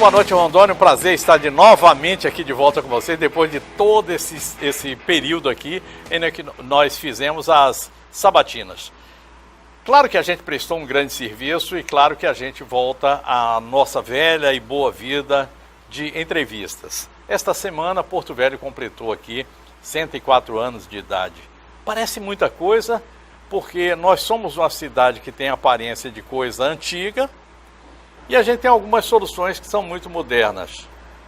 boa noite, Rondônia. Um prazer estar novamente aqui de volta com vocês, depois de todo esse período aqui em que nós fizemos as sabatinas. Claro que a gente prestou um grande serviço e claro que a gente volta à nossa velha e boa vida de entrevistas. Esta semana, Porto Velho completou aqui 104 anos de idade. Parece muita coisa, porque nós somos uma cidade que tem aparência de coisa antiga, e a gente tem algumas soluções que são muito modernas.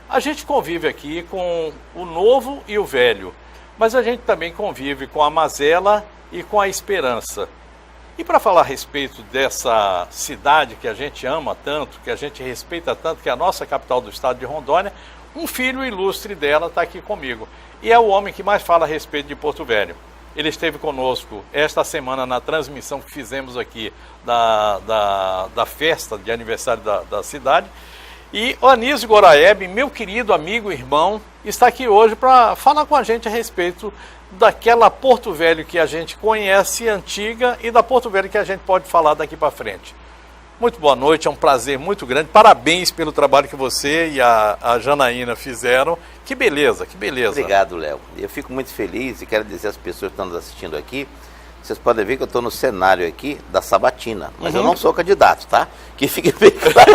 A gente convive aqui com o novo e o velho, mas a gente também convive com a mazela e com a esperança. E para falar a respeito dessa cidade que a gente ama tanto, que a gente respeita tanto, que é a nossa capital do estado de Rondônia, um filho ilustre dela está aqui comigo. E é o homem que mais fala a respeito de Porto Velho. Ele esteve conosco esta semana na transmissão que fizemos aqui da festa de aniversário da cidade. E o Anísio Goraeb, meu querido amigo e irmão, está aqui hoje para falar com a gente a respeito daquela Porto Velho que a gente conhece, antiga, e da Porto Velho que a gente pode falar daqui para frente. Muito boa noite, é um prazer muito grande. Parabéns pelo trabalho que você e a Janaína fizeram. Que beleza, que beleza. Obrigado, Léo. Eu fico muito feliz e quero dizer às pessoas que estão nos assistindo aqui, vocês podem ver que eu estou no cenário aqui da sabatina, mas eu não sou candidato, tá? Que fique bem claro.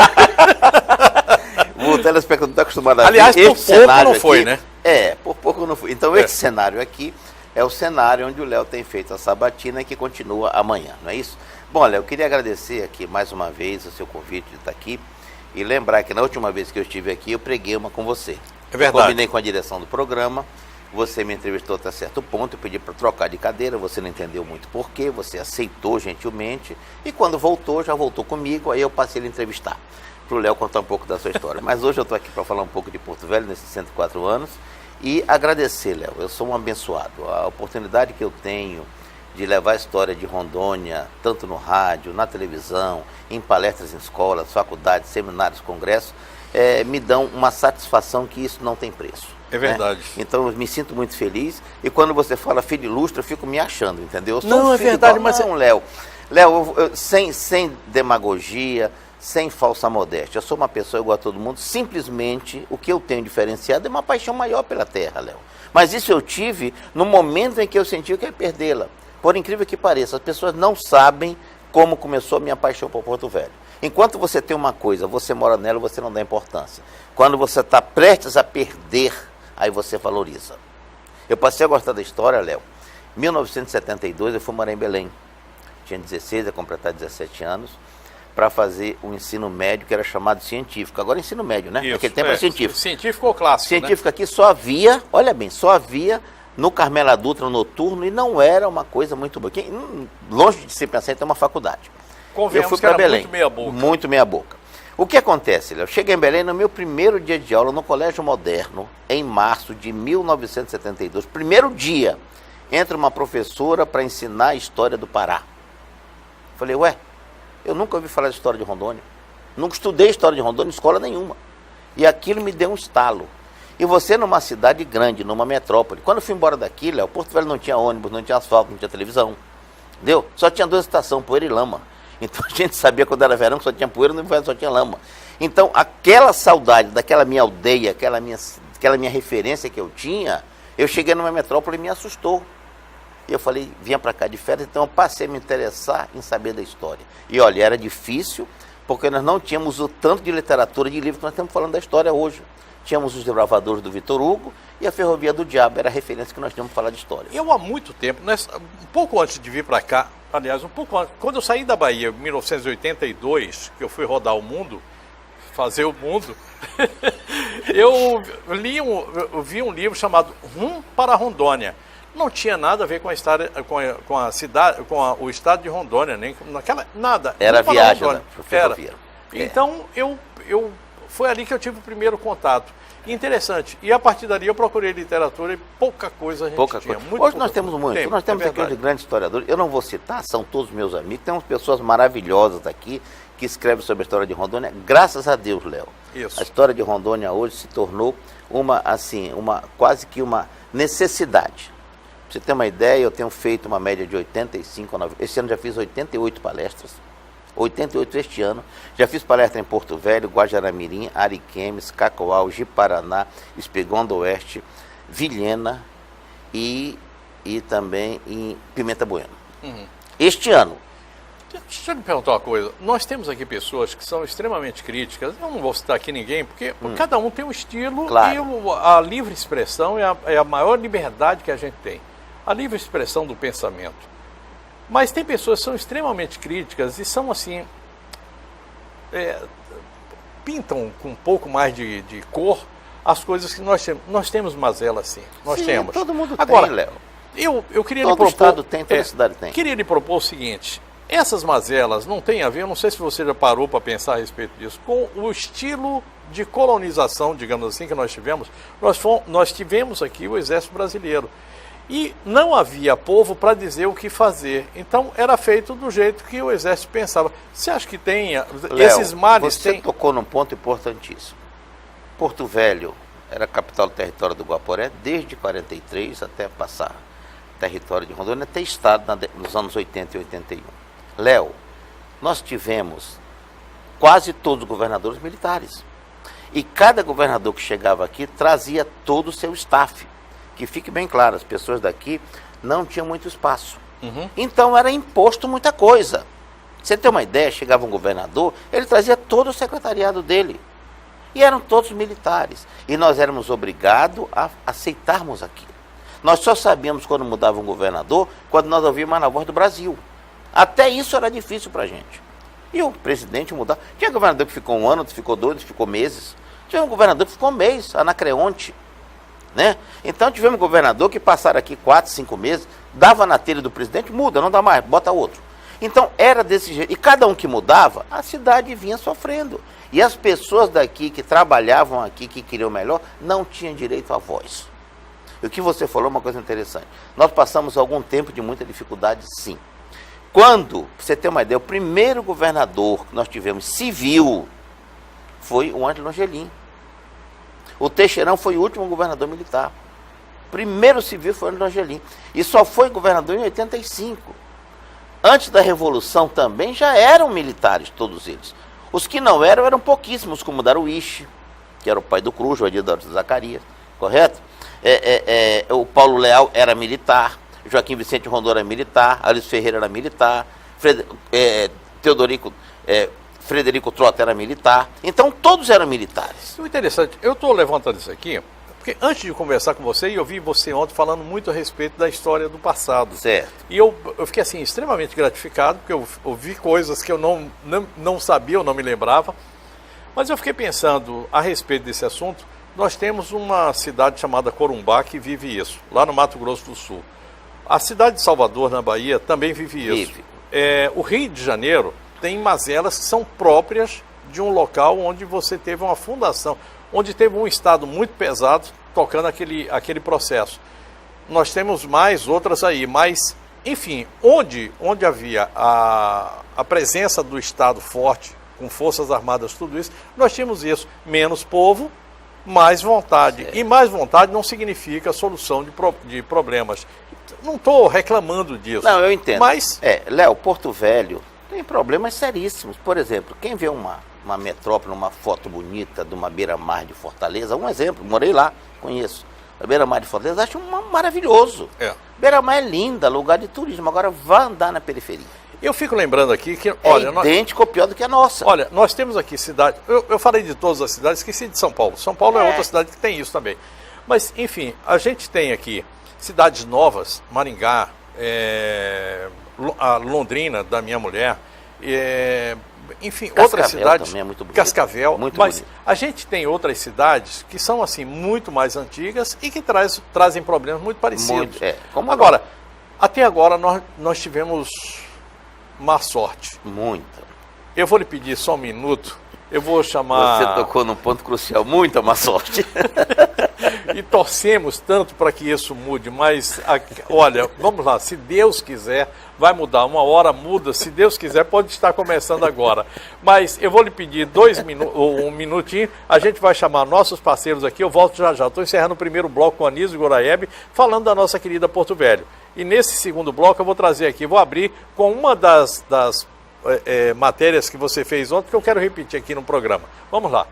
O telespectador não está acostumado a ver. Aliás, por pouco não foi, né? É, por pouco não foi. Então, esse cenário aqui é o cenário onde o Léo tem feito a sabatina e que continua amanhã, não é isso? Bom, Léo, eu queria agradecer aqui mais uma vez o seu convite de estar aqui e lembrar que na última vez que eu estive aqui eu preguei uma com você. É verdade. Eu combinei com a direção do programa, você me entrevistou até certo ponto, eu pedi para trocar de cadeira, você não entendeu muito porquê, você aceitou gentilmente e quando voltou, já voltou comigo, aí eu passei a lhe entrevistar, para o Léo contar um pouco da sua história. Mas hoje eu estou aqui para falar um pouco de Porto Velho nesses 104 anos e agradecer, Léo, eu sou um abençoado, a oportunidade que eu tenho de levar a história de Rondônia, tanto no rádio, na televisão, em palestras em escolas, faculdades, seminários, congressos, me dão uma satisfação que isso não tem preço. É verdade. Né? Então eu me sinto muito feliz e quando você fala filho ilustre, eu fico me achando, entendeu? Eu sou não, um é filho verdade, igual, mas... Não, Léo, sem demagogia, sem falsa modéstia, eu sou uma pessoa igual a todo mundo, simplesmente o que eu tenho diferenciado é uma paixão maior pela terra, Léo. Mas isso eu tive no momento em que eu senti que ia perdê-la. Por incrível que pareça, as pessoas não sabem como começou a minha paixão por Porto Velho. Enquanto você tem uma coisa, você mora nela, você não dá importância. Quando você está prestes a perder, aí você valoriza. Eu passei a gostar da história, Léo. Em 1972 eu fui morar em Belém. Tinha 16, ia completar 17 anos, para fazer o ensino médio, que era chamado científico. Agora ensino médio, né? Isso, naquele tempo era científico. Científico ou clássico, científico, né? Aqui só havia, olha bem, só havia no Carmela Dutra noturno e não era uma coisa muito boa. Longe de se pensar em ter uma faculdade. Convenhamos eu fui para Belém. Muito meia boca. Muito meia boca. O que acontece, Léo? Eu cheguei em Belém no meu primeiro dia de aula no Colégio Moderno, em março de 1972. Primeiro dia, entra uma professora para ensinar a história do Pará. Falei, ué, eu nunca ouvi falar de história de Rondônia. Nunca estudei história de Rondônia em escola nenhuma. E aquilo me deu um estalo. E você numa cidade grande, numa metrópole. Quando eu fui embora daqui, Léo, Porto Velho não tinha ônibus, não tinha asfalto, não tinha televisão. Entendeu? Só tinha 2 estações, poeira e lama. Então a gente sabia quando era verão que só tinha poeira, no inverno só tinha lama. Então aquela saudade daquela minha aldeia, aquela minha referência que eu tinha, eu cheguei numa metrópole e me assustou. E eu falei, vinha para cá de férias, então eu passei a me interessar em saber da história. E olha, era difícil, porque nós não tínhamos o tanto de literatura, de livro que nós estamos falando da história hoje. Tínhamos os desbravadores do Vitor Hugo e a Ferrovia do Diabo, era a referência que nós tínhamos para falar de história. Eu há muito tempo, um pouco antes de vir para cá, aliás, um pouco antes, quando eu saí da Bahia, em 1982, que eu fui rodar o mundo, fazer o mundo, eu vi um livro chamado Rum para Rondônia. Não tinha nada a ver com a história, com a cidade, o estado de Rondônia, nem nada. Era a viagem da ferrovia. Então, foi ali que eu tive o primeiro contato. Interessante. E a partir dali eu procurei literatura e pouca coisa a gente tinha. Hoje nós temos muito. Nós temos aqui os grandes historiadores. Eu não vou citar, são todos meus amigos. Temos pessoas maravilhosas aqui que escrevem sobre a história de Rondônia. Graças a Deus, Léo. Isso. A história de Rondônia hoje se tornou quase que uma necessidade. Pra você ter uma ideia, eu tenho feito uma média de 85 a 90. Esse ano já fiz 88 palestras. 88 este ano. Já fiz palestra em Porto Velho, Guajará-Mirim, Ariquemes, Cacoal, Ji-Paraná, Espigão do Oeste, Vilhena e também em Pimenta Bueno. Este ano. Deixa eu me perguntar uma coisa. Nós temos aqui pessoas que são extremamente críticas. Eu não vou citar aqui ninguém, porque cada um tem um estilo. Claro. E a livre expressão é a maior liberdade que a gente tem. A livre expressão do pensamento. Mas tem pessoas que são extremamente críticas e são assim... pintam com um pouco mais de cor as coisas que nós temos. Nós temos mazela, sim. Nós temos. Todo mundo agora, tem, Léo. Eu queria Todo lhe propor... estado tem, toda cidade tem. Queria lhe propor o seguinte... Essas mazelas não têm a ver, eu não sei se você já parou para pensar a respeito disso, com o estilo de colonização, digamos assim, que nós tivemos. Nós tivemos aqui o Exército Brasileiro. E não havia povo para dizer o que fazer. Então era feito do jeito que o Exército pensava. Você acha que tem esses males? Você tocou num ponto importantíssimo. Porto Velho era a capital do território do Guaporé desde 43 até passar território de Rondônia, ter estado nos anos 80 e 81. Léo, nós tivemos quase todos os governadores militares. E cada governador que chegava aqui trazia todo o seu staff. Que fique bem claro, as pessoas daqui não tinham muito espaço. Então era imposto muita coisa. Você tem uma ideia, chegava um governador, ele trazia todo o secretariado dele. E eram todos militares. E nós éramos obrigados a aceitarmos aquilo. Nós só sabíamos quando mudava um governador, quando nós ouvíamos na voz do Brasil. Até isso era difícil para a gente. E o presidente mudava. Tinha governador que ficou um ano, outro ficou 2, outro ficou meses. Tinha um governador que ficou um mês, Anacreonte. Né? Então tivemos um governador que passaram aqui 4, 5 meses, dava na telha do presidente, muda, não dá mais, bota outro. Então era desse jeito. E cada um que mudava, a cidade vinha sofrendo. E as pessoas daqui que trabalhavam aqui, que queriam melhor, não tinham direito à voz. E o que você falou é uma coisa interessante. Nós passamos algum tempo de muita dificuldade, sim. Quando, pra você ter uma ideia, o primeiro governador que nós tivemos civil foi o Ângelo Angelim. O Teixeirão foi o último governador militar. Primeiro civil foi o Ângelo Angelim. E só foi governador em 85. Antes da Revolução também já eram militares, todos eles. Os que não eram pouquíssimos, como Daruíche, que era o pai do Cruz, o Adildo Zacarias, correto? O Paulo Leal era militar, Joaquim Vicente Rondon era militar, Alice Ferreira era militar, Frederico Trota era militar. Então todos eram militares. O interessante, eu estou levantando isso aqui, porque antes de conversar com você, eu vi você ontem falando muito a respeito da história do passado. Certo. E eu fiquei assim, extremamente gratificado, porque eu ouvi coisas que eu não sabia, eu não me lembrava. Mas eu fiquei pensando a respeito desse assunto. Nós temos uma cidade chamada Corumbá que vive isso, lá no Mato Grosso do Sul. A cidade de Salvador, na Bahia, também vive isso. O Rio de Janeiro tem mazelas que são próprias de um local onde você teve uma fundação, onde teve um Estado muito pesado tocando aquele processo. Nós temos mais outras aí, mas, enfim, onde havia a presença do Estado forte, com forças armadas, tudo isso, nós tínhamos isso. Menos povo, mais vontade. E mais vontade não significa solução de problemas. Não estou reclamando disso. Não, eu entendo. Mas... Léo, Porto Velho tem problemas seríssimos. Por exemplo, quem vê uma metrópole, uma foto bonita de uma beira-mar de Fortaleza, um exemplo, morei lá, conheço. A beira-mar de Fortaleza, acho maravilhoso. Beira-mar é linda, lugar de turismo. Agora vá andar na periferia. Eu fico lembrando aqui que... Olha, idêntico ou pior do que a nossa. Olha, nós temos aqui cidade... Eu falei de todas as cidades, esqueci de São Paulo. São Paulo é outra cidade que tem isso também. Mas, enfim, a gente tem aqui cidades novas, Maringá, a Londrina, da minha mulher, enfim, Cascavel outras cidades... também é muito bonito. Cascavel, muito mas bonito. A gente tem outras cidades que são, assim, muito mais antigas e que trazem problemas muito parecidos. Como agora, até agora nós tivemos má sorte. Muita. Eu vou lhe pedir só um minuto. Eu vou chamar... Você tocou num ponto crucial. Muita má sorte. E torcemos tanto para que isso mude, mas, olha, vamos lá, se Deus quiser, vai mudar. Uma hora muda, se Deus quiser, pode estar começando agora. Mas eu vou lhe pedir um minutinho, a gente vai chamar nossos parceiros aqui, eu volto já já. Estou encerrando o primeiro bloco com a Anísio Goraeb, falando da nossa querida Porto Velho. E nesse segundo bloco eu vou trazer aqui, vou abrir com uma das matérias que você fez ontem, que eu quero repetir aqui no programa. Vamos lá.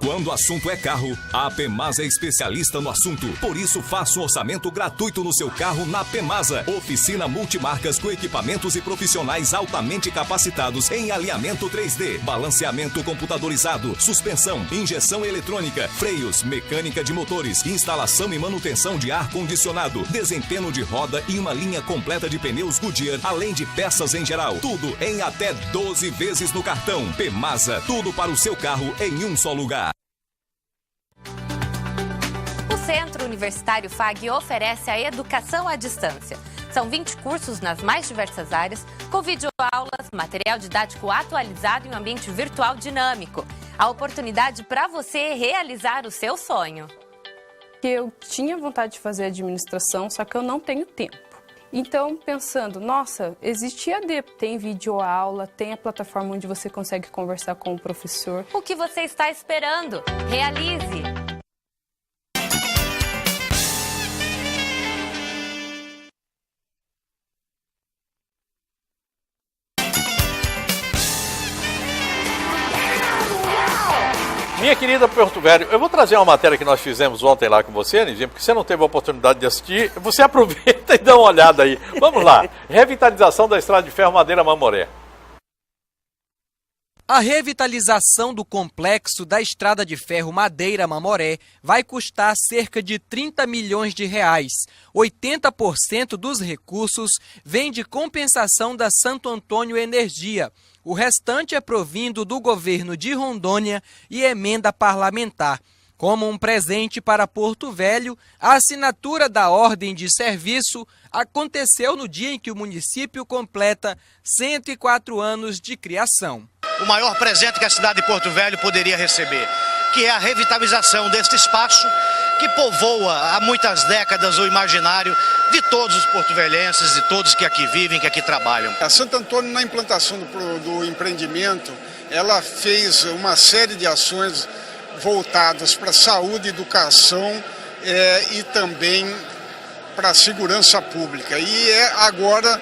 Quando o assunto é carro, a Pemasa é especialista no assunto. Por isso, faça um orçamento gratuito no seu carro na Pemasa. Oficina multimarcas com equipamentos e profissionais altamente capacitados em alinhamento 3D, balanceamento computadorizado, suspensão, injeção eletrônica, freios, mecânica de motores, instalação e manutenção de ar-condicionado, desempenho de roda e uma linha completa de pneus Goodyear, além de peças em geral. Tudo em até 12 vezes no cartão. Pemasa, tudo para o seu carro em um só lugar. O Centro Universitário FAG oferece a educação à distância. São 20 cursos nas mais diversas áreas, com videoaulas, material didático atualizado em um ambiente virtual dinâmico. A oportunidade para você realizar o seu sonho. Eu tinha vontade de fazer administração, só que eu não tenho tempo. Então, pensando, nossa, existe EAD, tem videoaula, tem a plataforma onde você consegue conversar com o professor. O que você está esperando? Realize! Minha querida Porto Velho, eu vou trazer uma matéria que nós fizemos ontem lá com você, Anizinha, porque você não teve a oportunidade de assistir. Você aproveita e dá uma olhada aí. Vamos lá. Revitalização da Estrada de Ferro Madeira Mamoré. A revitalização do complexo da Estrada de Ferro Madeira Mamoré vai custar cerca de 30 milhões de reais. 80% dos recursos vem de compensação da Santo Antônio Energia. O restante é provindo do governo de Rondônia e emenda parlamentar. Como um presente para Porto Velho, a assinatura da ordem de serviço aconteceu no dia em que o município completa 104 anos de criação. O maior presente que a cidade de Porto Velho poderia receber, que é a revitalização deste espaço que povoa há muitas décadas o imaginário de todos os porto-velhenses, de todos que aqui vivem, que aqui trabalham. A Santo Antônio, na implantação do empreendimento, ela fez uma série de ações voltadas para saúde, educação e também para a segurança pública. E agora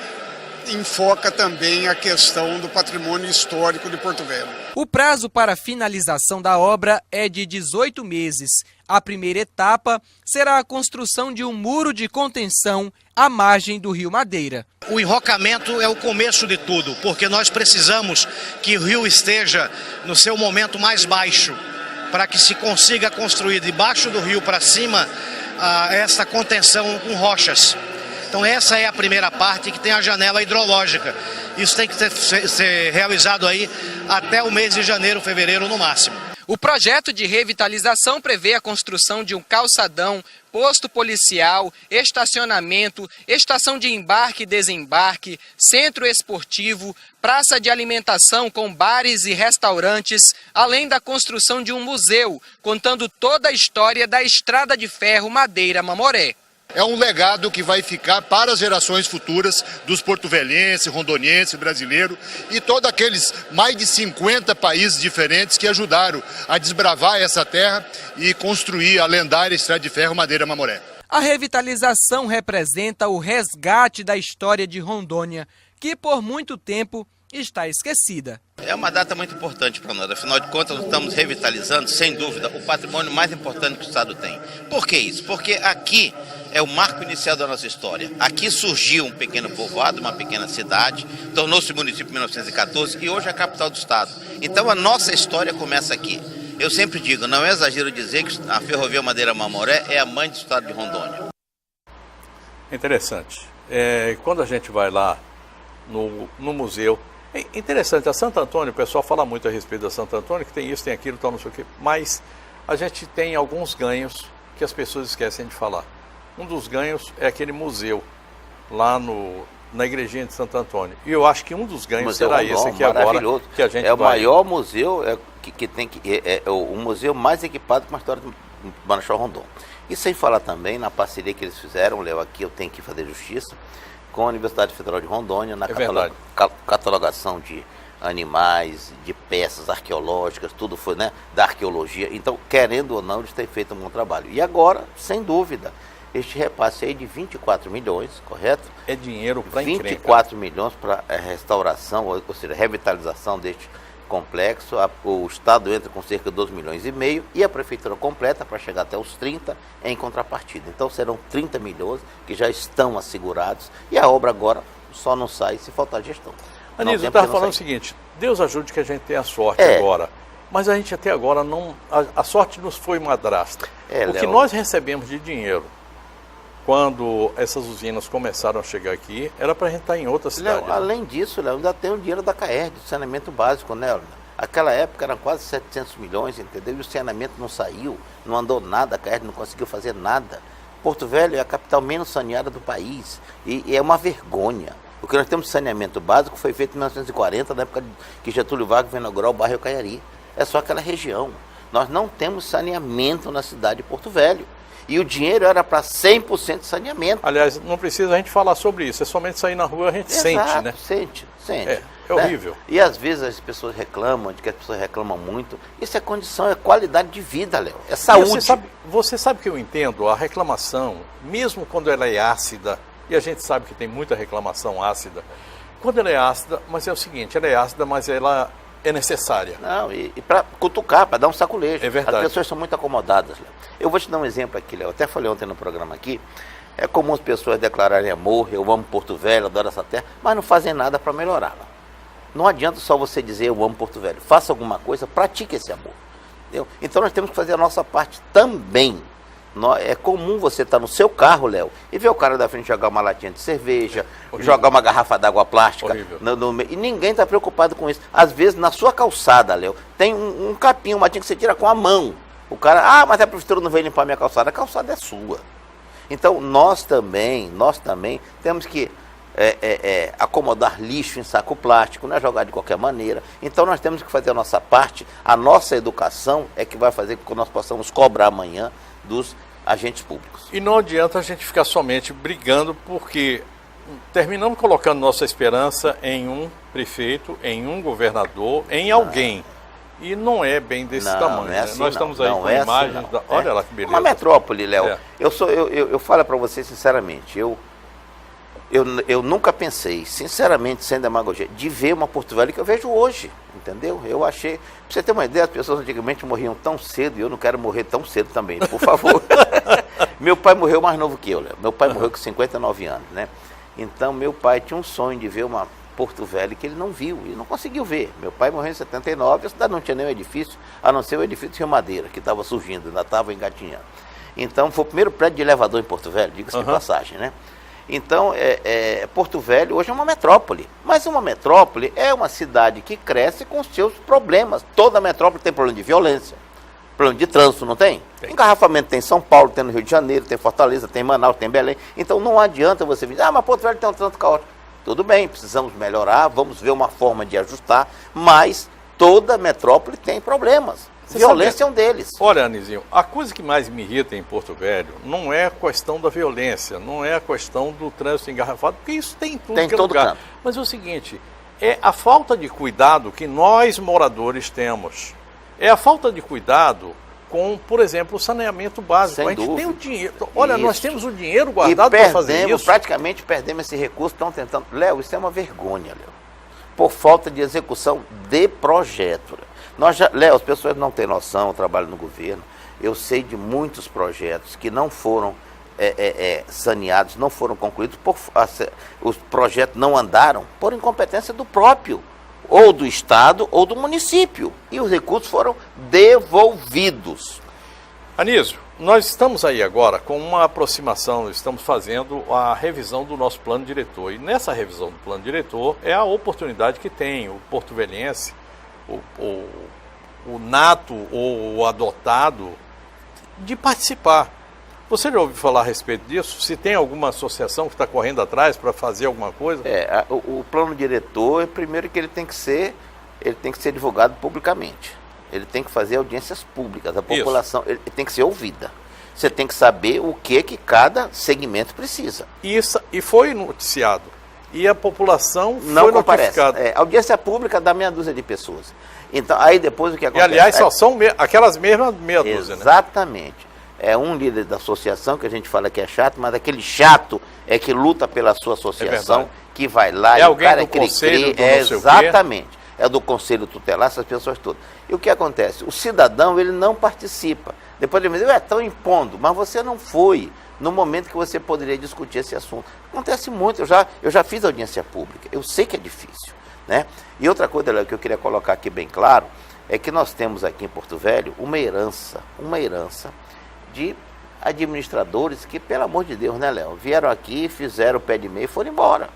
enfoca também a questão do patrimônio histórico de Porto Velho. O prazo para a finalização da obra é de 18 meses. A primeira etapa será a construção de um muro de contenção à margem do Rio Madeira. O enrocamento é o começo de tudo, porque nós precisamos que o rio esteja no seu momento mais baixo, para que se consiga construir debaixo do rio para cima essa contenção com rochas. Então essa é a primeira parte, que tem a janela hidrológica. Isso tem que ser realizado aí até o mês de janeiro, fevereiro no máximo. O projeto de revitalização prevê a construção de um calçadão, posto policial, estacionamento, estação de embarque e desembarque, centro esportivo, praça de alimentação com bares e restaurantes, além da construção de um museu, contando toda a história da Estrada de Ferro Madeira Mamoré. É um legado que vai ficar para as gerações futuras dos porto-velhenses, rondonienses, brasileiros e todos aqueles mais de 50 países diferentes que ajudaram a desbravar essa terra e construir a lendária Estrada de Ferro Madeira Mamoré. A revitalização representa o resgate da história de Rondônia, que por muito tempo está esquecida. É uma data muito importante para nós, afinal de contas nós estamos revitalizando, sem dúvida, o patrimônio mais importante que o Estado tem. Por que isso? Porque aqui é o marco inicial da nossa história. Aqui surgiu um pequeno povoado, uma pequena cidade, tornou-se município em 1914 e hoje é a capital do Estado. Então a nossa história começa aqui. Eu sempre digo, não é exagero dizer que a Ferrovia Madeira Mamoré é a mãe do Estado de Rondônia. Interessante. Quando a gente vai lá no museu, é interessante, a Santo Antônio, o pessoal fala muito a respeito da Santo Antônio, que tem isso, tem aquilo, tal, não sei o quê, mas a gente tem alguns ganhos que as pessoas esquecem de falar. Um dos ganhos é aquele museu lá na igrejinha de Santo Antônio. E eu acho que um dos ganhos será esse aqui agora que a gente é o maior museu o museu mais equipado com a história do Marechal Rondon. E sem falar também na parceria que eles fizeram, Léo, aqui eu tenho que fazer justiça, com a Universidade Federal de Rondônia, na catalogação de animais, de peças arqueológicas, tudo foi, né, da arqueologia. Então, querendo ou não, eles têm feito um bom trabalho. E agora, sem dúvida, este repasse aí de 24 milhões, correto? É dinheiro para encrenca. 24 milhões para restauração, ou seja, revitalização deste complexo. O Estado entra com cerca de 2 milhões e meio e a Prefeitura completa para chegar até os 30 em contrapartida. Então serão 30 milhões que já estão assegurados e a obra agora só não sai se faltar gestão. Anísio, eu estava falando o seguinte, Deus ajude que a gente tenha sorte agora. Mas a gente até agora não... A sorte nos foi madrasta. O que nós recebemos de dinheiro quando essas usinas começaram a chegar aqui, era para a gente estar em outra cidade. Léo, além disso, Léo, ainda tem o dinheiro da CAERD, do saneamento básico, né, Léo? Aquela época eram quase 700 milhões, entendeu? E o saneamento não saiu, não andou nada, a CAERD não conseguiu fazer nada. Porto Velho é a capital menos saneada do país e é uma vergonha. O que nós temos de saneamento básico foi feito em 1940, na época que Getúlio Vargas veio inaugurar o bairro Caiari. É só aquela região. Nós não temos saneamento na cidade de Porto Velho. E o dinheiro era para 100% de saneamento. Aliás, não precisa a gente falar sobre isso, é somente sair na rua a gente sente, né? Sente. É horrível. E às vezes as pessoas reclamam, de que as pessoas reclamam muito. Isso é condição, é qualidade de vida, Léo. É saúde. Você sabe que eu entendo a reclamação, mesmo quando ela é ácida, e a gente sabe que tem muita reclamação ácida, quando ela é ácida, mas é o seguinte, ela é ácida, mas ela é necessária. Não, e para cutucar, para dar um saculejo. É verdade. As pessoas são muito acomodadas, Léo. Eu vou te dar um exemplo aqui, Léo. Eu até falei ontem no programa aqui. É comum as pessoas declararem amor, eu amo Porto Velho, adoro essa terra, mas não fazem nada para melhorá-la. Não adianta só você dizer eu amo Porto Velho. Faça alguma coisa, pratique esse amor. Entendeu? Então nós temos que fazer a nossa parte também. É comum você estar no seu carro, Léo, e ver o cara da frente jogar uma latinha de cerveja, jogar uma garrafa d'água plástica. E ninguém está preocupado com isso. Às vezes, na sua calçada, Léo, tem um capim, uma matinha que você tira com a mão. O cara, mas a prefeitura não veio limpar a minha calçada. A calçada é sua. Então, nós também temos que acomodar lixo em saco plástico, não é jogar de qualquer maneira. Então, nós temos que fazer a nossa parte. A nossa educação é que vai fazer com que nós possamos cobrar amanhã dos agentes públicos. E não adianta a gente ficar somente brigando, porque terminamos colocando nossa esperança em um prefeito, em um governador, em alguém. E não é bem desse tamanho. É assim, nós estamos aí com imagens. Assim, olha lá que beleza. Uma metrópole, Léo. Eu falo para você sinceramente, eu nunca pensei, sinceramente, sem demagogia, de ver uma Porto Velho que eu vejo hoje, entendeu? Eu achei, pra você ter uma ideia, as pessoas antigamente morriam tão cedo, e eu não quero morrer tão cedo também, por favor. Meu pai morreu mais novo que eu, Léo. Meu pai morreu com 59 anos, né? Então, meu pai tinha um sonho de ver uma Porto Velho que ele não viu, e não conseguiu ver. Meu pai morreu em 79, a cidade não tinha nenhum edifício, a não ser o edifício de Rio Madeira, que estava surgindo, ainda estava engatinhando. Então, foi o primeiro prédio de elevador em Porto Velho, diga-se de passagem, né? Então, Porto Velho hoje é uma metrópole, mas uma metrópole é uma cidade que cresce com os seus problemas. Toda metrópole tem problema de violência, problema de trânsito, não tem? Engarrafamento tem em São Paulo, tem no Rio de Janeiro, tem Fortaleza, tem Manaus, tem Belém. Então não adianta você dizer, mas Porto Velho tem um trânsito caótico. Tudo bem, precisamos melhorar, vamos ver uma forma de ajustar, mas toda metrópole tem problemas. Violência é um deles. Olha, Anizinho, a coisa que mais me irrita em Porto Velho não é a questão da violência, não é a questão do trânsito engarrafado, porque isso tem em tudo que é lugar. Canto. Mas é o seguinte, é a falta de cuidado que nós moradores temos. É a falta de cuidado com, por exemplo, o saneamento básico. Sem a gente dúvida. tem o dinheiro. Olha, isso. Nós temos o dinheiro guardado para fazer isso. Praticamente perdemos esse recurso, estão tentando. Léo, isso é uma vergonha, Léo. Por falta de execução de projeto, Léo. Léo, as pessoas não têm noção, eu trabalho no governo, eu sei de muitos projetos que não foram saneados, não foram concluídos, os projetos não andaram por incompetência do próprio, ou do Estado, ou do município, e os recursos foram devolvidos. Anísio, nós estamos aí agora com uma aproximação, estamos fazendo a revisão do nosso plano diretor, e nessa revisão do plano diretor é a oportunidade que tem o porto-velhense, o nato ou o adotado, de participar. Você já ouviu falar a respeito disso? Se tem alguma associação que está correndo atrás para fazer alguma coisa? O plano diretor, primeiro que ele tem que ser divulgado publicamente. Ele tem que fazer audiências públicas. A população ele tem que ser ouvida. Você tem que saber o que cada segmento precisa. E foi noticiado. E a população não foi comparece. Notificada. Audiência pública dá meia dúzia de pessoas. Então, aí depois o que acontece? E aliás, só são aquelas mesmas meia dúzia, né? Exatamente. é um líder da associação, que a gente fala que é chato, mas aquele chato é que luta pela sua associação, que vai lá, é e alguém o cara do conselho, do é não sei o quê. exatamente, é do conselho tutelar, essas pessoas todas. E o que acontece? O cidadão, ele não participa. Depois ele me diz, estão impondo, mas você não foi no momento que você poderia discutir esse assunto. Acontece muito, eu já fiz audiência pública, eu sei que é difícil, né? E outra coisa, Léo, que eu queria colocar aqui bem claro, é que nós temos aqui em Porto Velho uma herança de administradores que, pelo amor de Deus, né, Léo, vieram aqui, fizeram o pé de meia e foram embora.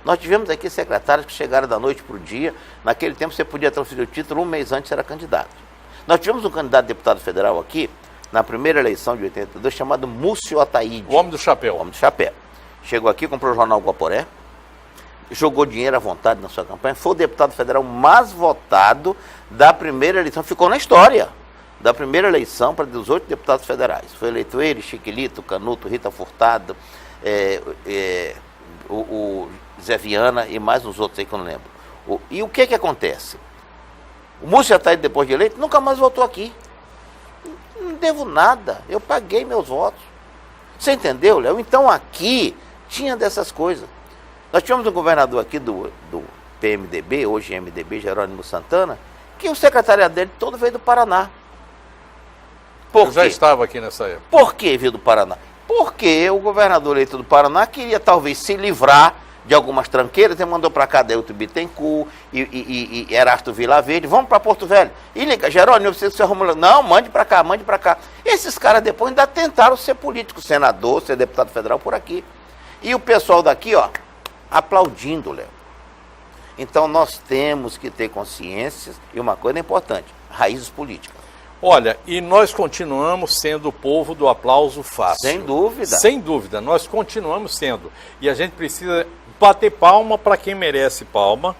Nós tivemos aqui secretários que chegaram da noite para o dia, naquele tempo você podia transferir o título, um mês antes era candidato. Nós tivemos um candidato a deputado federal aqui, na primeira eleição de 82, chamado Múcio Ataíde. O homem do chapéu. O homem do chapéu. Chegou aqui, comprou o jornal Guaporé, jogou dinheiro à vontade na sua campanha, foi o deputado federal mais votado da primeira eleição, ficou na história da primeira eleição para 18 deputados federais. Foi eleito ele, Chiquilito, Canuto, Rita Furtado, o Zé Viana e mais uns outros aí que eu não lembro. E o que acontece? O Múcio Ataíde, depois de eleito, nunca mais votou aqui. Não devo nada, eu paguei meus votos. Você entendeu, Léo? Então aqui tinha dessas coisas. Nós tínhamos um governador aqui do PMDB, hoje MDB, Jerônimo Santana, que o secretariado dele todo veio do Paraná. Por Eu já estava aqui nessa época. Por que veio do Paraná? Porque o governador eleito do Paraná queria talvez se livrar de algumas tranqueiras, ele mandou para cá Delto Bittencourt e Erasto Vilaverde, vamos para Porto Velho. E liga, Jerônimo, eu preciso que você arrume. Não, mande para cá, mande para cá. Esses caras depois ainda tentaram ser político, senador, ser deputado federal por aqui. E o pessoal daqui, ó, aplaudindo, Léo. Então nós temos que ter consciência, e uma coisa importante, raízes políticas. Olha, e nós continuamos sendo o povo do aplauso fácil. Sem dúvida. Sem dúvida, nós continuamos sendo. E a gente precisa bater palma para quem merece palma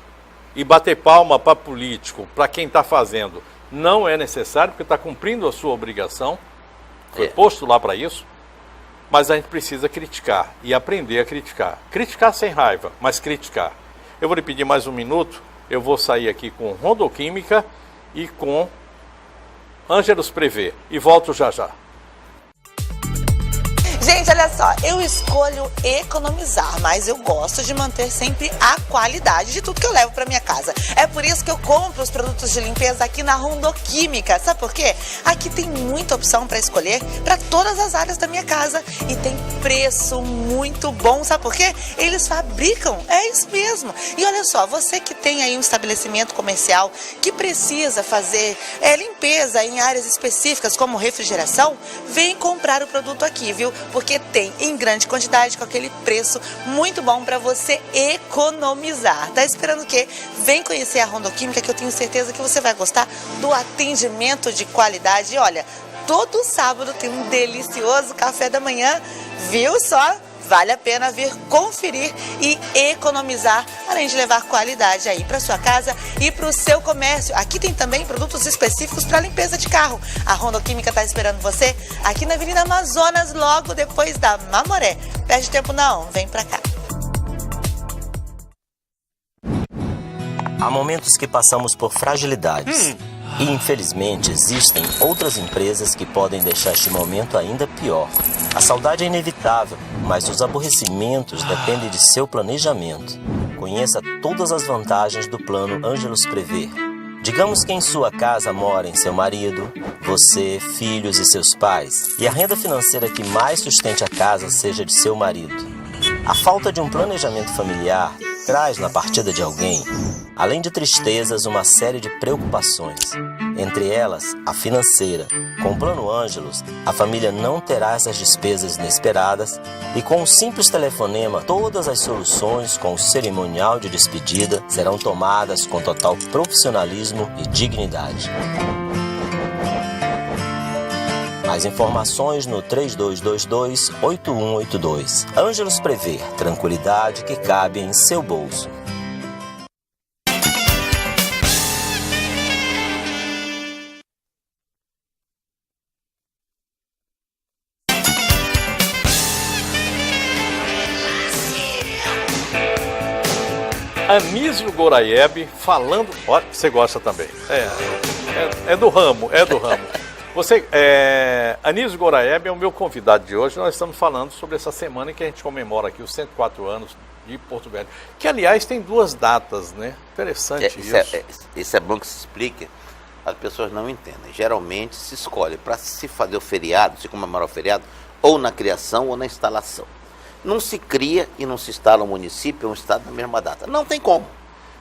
e bater palma para político, para quem está fazendo. Não é necessário, porque está cumprindo a sua obrigação, foi posto lá para isso, mas a gente precisa criticar e aprender a criticar. Criticar sem raiva, mas criticar. Eu vou lhe pedir mais um minuto, eu vou sair aqui com Rondoquímica e com Ângelos Prevê, e volto já já. Gente, olha só, eu escolho economizar, mas eu gosto de manter sempre a qualidade de tudo que eu levo para minha casa. É por isso que eu compro os produtos de limpeza aqui na Rondoquímica. Sabe por quê? Aqui tem muita opção para escolher para todas as áreas da minha casa e tem preço muito bom. Sabe por quê? Eles fabricam, é isso mesmo. E olha só, você que tem aí um estabelecimento comercial que precisa fazer limpeza em áreas específicas como refrigeração, vem comprar o produto aqui, viu? Porque tem em grande quantidade com aquele preço muito bom para você economizar. Tá esperando o quê? Vem conhecer a Rondoquímica, que eu tenho certeza que você vai gostar do atendimento de qualidade. E olha, todo sábado tem um delicioso café da manhã, viu só? Vale a pena vir conferir e economizar, além de levar qualidade aí para sua casa e para o seu comércio. Aqui tem também produtos específicos para limpeza de carro. A Rondoquímica está esperando você aqui na Avenida Amazonas, logo depois da Mamoré. Perde tempo não, vem para cá. Há momentos que passamos por fragilidades. E, infelizmente, existem outras empresas que podem deixar este momento ainda pior. A saudade é inevitável, mas os aborrecimentos dependem de seu planejamento. Conheça todas as vantagens do plano Ângelos Prevê. Digamos que em sua casa morem seu marido, você, filhos e seus pais, e a renda financeira que mais sustente a casa seja de seu marido. A falta de um planejamento familiar traz na partida de alguém, além de tristezas, uma série de preocupações. Entre elas, a financeira. Com o Plano Ângelos, a família não terá essas despesas inesperadas e com um simples telefonema, todas as soluções com o cerimonial de despedida serão tomadas com total profissionalismo e dignidade. Mais informações no 3222-8182. Ângelos Prevê, tranquilidade que cabe em seu bolso. Anísio Goraieb falando... Olha, você gosta também. É do ramo, é do ramo. Anísio Goraeb é o meu convidado de hoje. Nós estamos falando sobre essa semana em que a gente comemora aqui os 104 anos de Porto Velho. Que, aliás, tem 2 datas, né? Interessante isso. Isso é bom que se explique. As pessoas não entendem. Geralmente se escolhe para se fazer o feriado, se comemorar o feriado, ou na criação ou na instalação. Não se cria e não se instala um município ou um estado na mesma data. Não tem como.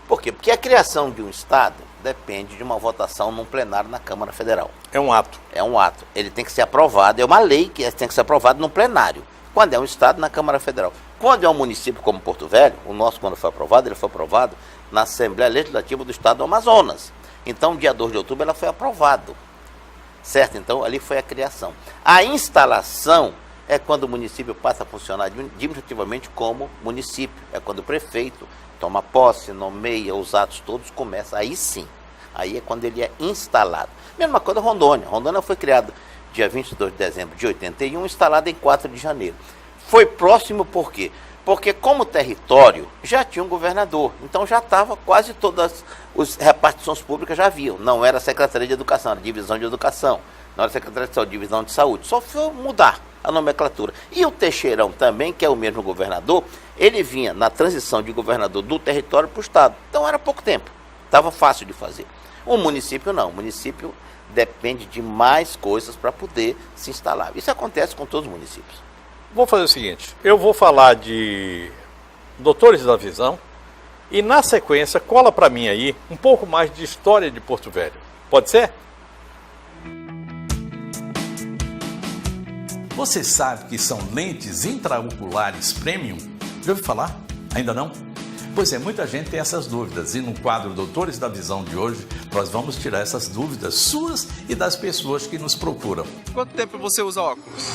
Por quê? Porque a criação de um estado depende de uma votação num plenário na Câmara Federal. É um ato. É um ato. Ele tem que ser aprovado. É uma lei que tem que ser aprovada no plenário. Quando é um estado, na Câmara Federal. Quando é um município como Porto Velho, o nosso, quando foi aprovado, ele foi aprovado na Assembleia Legislativa do Estado do Amazonas. Então, dia 2 de outubro, ela foi aprovado. Certo? Então, ali foi a criação. A instalação é quando o município passa a funcionar administrativamente como município. É quando o prefeito toma posse, nomeia, os atos todos começam. Aí sim. Aí é quando ele é instalado. Mesma coisa Rondônia. Rondônia foi criada dia 22 de dezembro de 81, instalada em 4 de janeiro. Foi próximo por quê? Porque como território já tinha um governador. Então já estava quase todas as repartições públicas já haviam. Não era Secretaria de Educação, era Divisão de Educação. Não era Secretaria de Saúde, Divisão de Saúde. Só foi mudar a nomenclatura. E o Teixeirão também, que é o mesmo governador, ele vinha na transição de governador do território para o estado. Então era pouco tempo. Estava fácil de fazer. O município não. O município depende de mais coisas para poder se instalar. Isso acontece com todos os municípios. Vou fazer o seguinte, eu vou falar de Doutores da Visão e na sequência cola para mim aí um pouco mais de história de Porto Velho. Pode ser? Você sabe que são lentes intraoculares premium? Já ouviu falar? Ainda não? Pois é, muita gente tem essas dúvidas e no quadro Doutores da Visão de hoje nós vamos tirar essas dúvidas suas e das pessoas que nos procuram. Quanto tempo você usa óculos?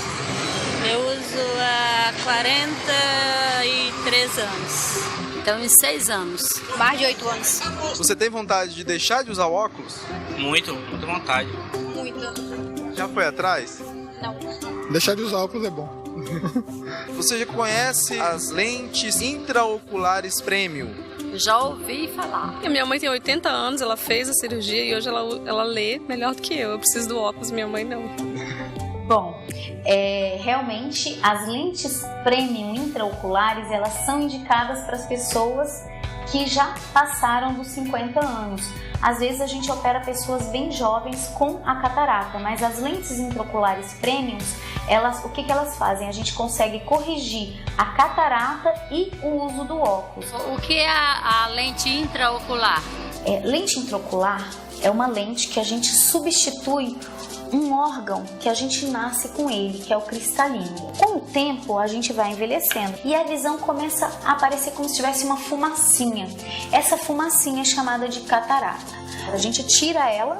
Eu uso há 43 anos. Então, em 6 anos. Mais de 8 anos. Você tem vontade de deixar de usar óculos? Muita vontade. Muita. Já foi atrás? Não. Deixar de usar óculos é bom. Você já conhece as lentes intraoculares premium? Já ouvi falar. A minha mãe tem 80 anos, ela fez a cirurgia e hoje ela lê melhor do que eu. Eu preciso do óculos, minha mãe não. Bom, realmente as lentes premium intraoculares, elas são indicadas para as pessoas que já passaram dos 50 anos. Às vezes a gente opera pessoas bem jovens com a catarata, mas as lentes intraoculares premiums, o que elas fazem? A gente consegue corrigir a catarata e o uso do óculos. O que é a lente intraocular? Lente intraocular é uma lente que a gente substitui um órgão que a gente nasce com ele, que é o cristalino. Com o tempo, a gente vai envelhecendo e a visão começa a aparecer como se tivesse uma fumacinha. Essa fumacinha é chamada de catarata. A gente tira ela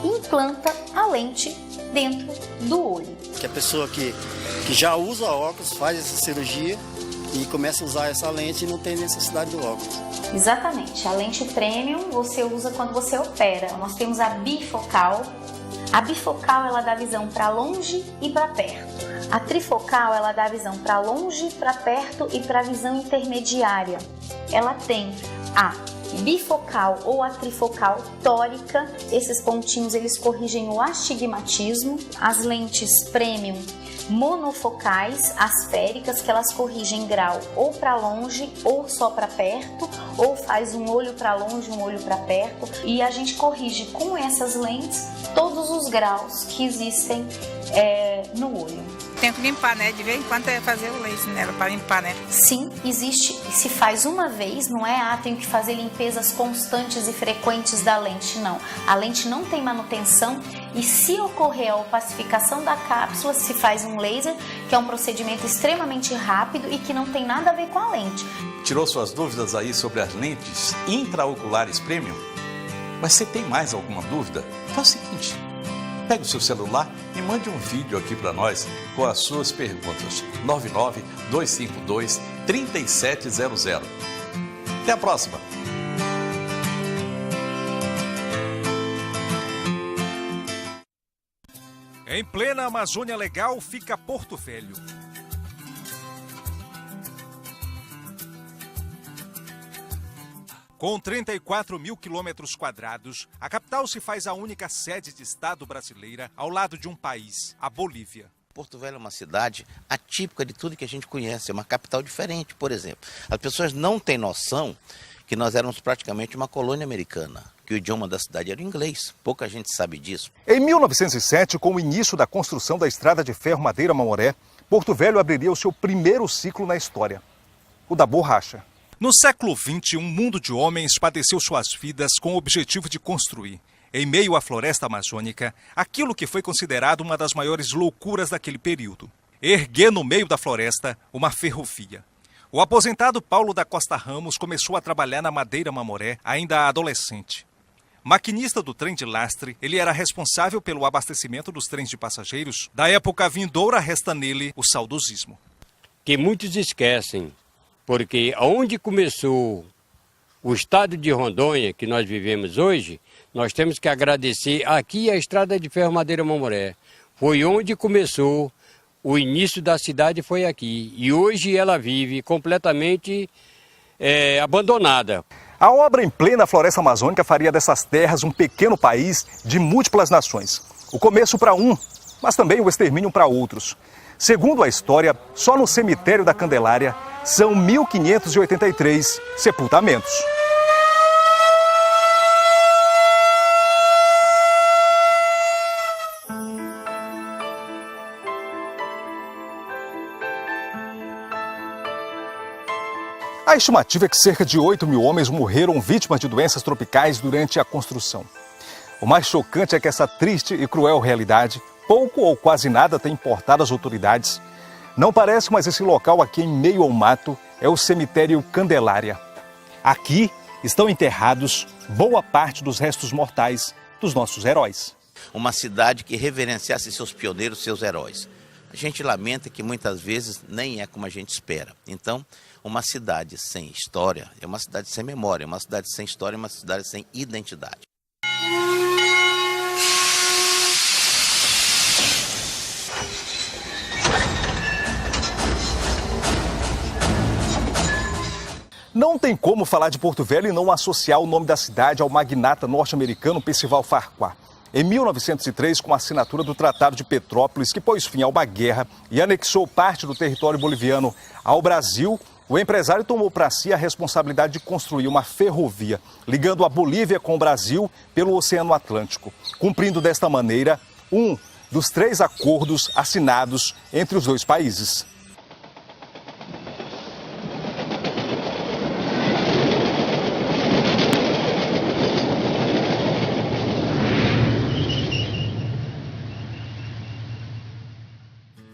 e implanta a lente dentro do olho. Que a pessoa que já usa óculos faz essa cirurgia e começa a usar essa lente e não tem necessidade do óculos. Exatamente. A lente premium você usa quando você opera. Nós temos a bifocal. A bifocal, ela dá visão para longe e para perto. A trifocal, ela dá visão para longe, para perto e para visão intermediária. Ela tem a bifocal ou a trifocal tórica. Esses pontinhos, eles corrigem o astigmatismo. As lentes premium monofocais, asféricas, que elas corrigem grau ou para longe ou só para perto, ou faz um olho para longe, um olho para perto, e a gente corrige com essas lentes todos os graus que existem no olho. Tem que limpar, né? De vez em quando é fazer o laser nela para limpar, né? Sim, existe. Se faz uma vez, não é tenho que fazer limpezas constantes e frequentes da lente, não. A lente não tem manutenção e se ocorrer a opacificação da cápsula, se faz um laser, que é um procedimento extremamente rápido e que não tem nada a ver com a lente. Tirou suas dúvidas aí sobre as lentes intraoculares premium? Mas você tem mais alguma dúvida? Faz o seguinte, pega o seu celular e mande um vídeo aqui para nós com as suas perguntas. 99252-3700. Até a próxima! Em plena Amazônia Legal fica Porto Velho. Com 34 mil quilômetros quadrados, a capital se faz a única sede de Estado brasileira ao lado de um país, a Bolívia. Porto Velho é uma cidade atípica de tudo que a gente conhece, é uma capital diferente, por exemplo. As pessoas não têm noção que nós éramos praticamente uma colônia americana, que o idioma da cidade era o inglês. Pouca gente sabe disso. Em 1907, com o início da construção da estrada de ferro Madeira-Mamoré, Porto Velho abriria o seu primeiro ciclo na história, o da borracha. No século XX, um mundo de homens padeceu suas vidas com o objetivo de construir, em meio à floresta amazônica, aquilo que foi considerado uma das maiores loucuras daquele período: erguer no meio da floresta uma ferrovia. O aposentado Paulo da Costa Ramos começou a trabalhar na Madeira-Mamoré ainda adolescente. Maquinista do trem de lastre, ele era responsável pelo abastecimento dos trens de passageiros. Da época vindoura resta nele o saudosismo. Que muitos esquecem, porque onde começou o estado de Rondônia que nós vivemos hoje, nós temos que agradecer aqui a estrada de ferro Madeira-Mamoré. Foi onde começou, o início da cidade foi aqui. E hoje ela vive completamente abandonada. A obra em plena floresta amazônica faria dessas terras um pequeno país de múltiplas nações. O começo para um, mas também o extermínio para outros. Segundo a história, só no cemitério da Candelária são 1.583 sepultamentos. A estimativa é que cerca de 8 mil homens morreram vítimas de doenças tropicais durante a construção. O mais chocante é que essa triste e cruel realidade, pouco ou quase nada tem importado às autoridades. Não parece, mas esse local aqui em meio ao mato é o cemitério Candelária. Aqui estão enterrados boa parte dos restos mortais dos nossos heróis. Uma cidade que reverenciasse seus pioneiros, seus heróis. A gente lamenta que muitas vezes nem é como a gente espera. Então, uma cidade sem história é uma cidade sem memória, uma cidade sem história é uma cidade sem identidade. Não tem como falar de Porto Velho e não associar o nome da cidade ao magnata norte-americano Percival Farquhar. Em 1903, com a assinatura do Tratado de Petrópolis, que pôs fim a uma guerra e anexou parte do território boliviano ao Brasil, o empresário tomou para si a responsabilidade de construir uma ferrovia ligando a Bolívia com o Brasil pelo Oceano Atlântico, cumprindo desta maneira um dos 3 acordos assinados entre os dois países.